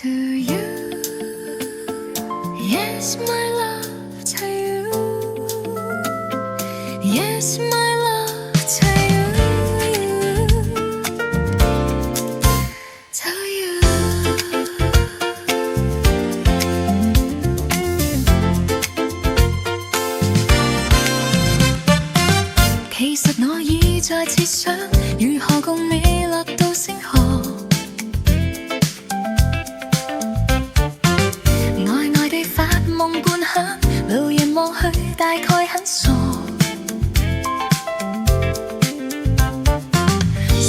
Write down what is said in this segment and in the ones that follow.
to you. Yes, my love to you. Yes, my love to you. To you. 其實我已在設想，如何共你落到星河。夢半響，路人望去大概很傻。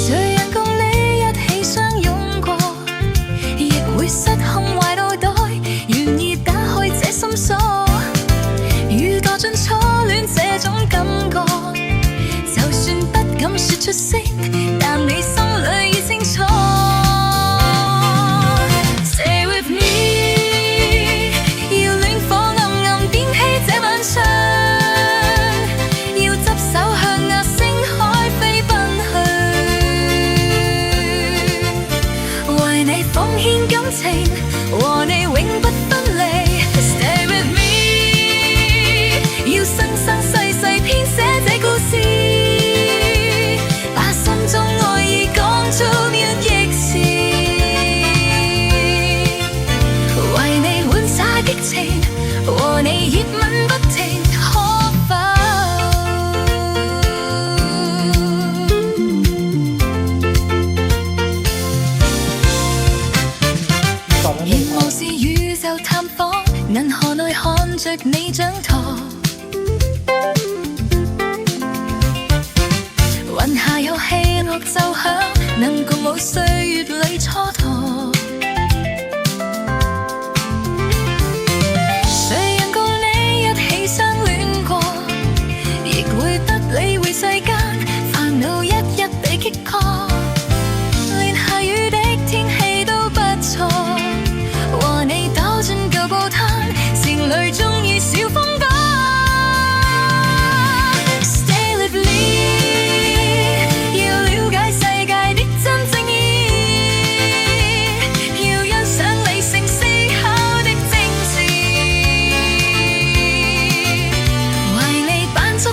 誰人共你一起相擁過，亦會失控壞腦袋，願意打開這心鎖。如墮進初戀這種感覺，就算不敢說出聲，但你心裏已清楚。和你永不分離 Stay with me 要生生世世編寫這故事，把心中愛意講出1億次，為你玩耍激情，和你熱吻不停，可否願無視宇宙探訪，銀河內看着你掌舵，雲下有喜樂奏響，能共舞歲月裏蹉跎。誰人共你一起相戀過，亦會不理會世間煩惱一一被擊破，連下雨的天氣都不錯。和你倒進舊報攤，情侶鍾意小風波。Stay with me 要了解世界的真正意義，要欣賞理性思考的精緻，為你扮作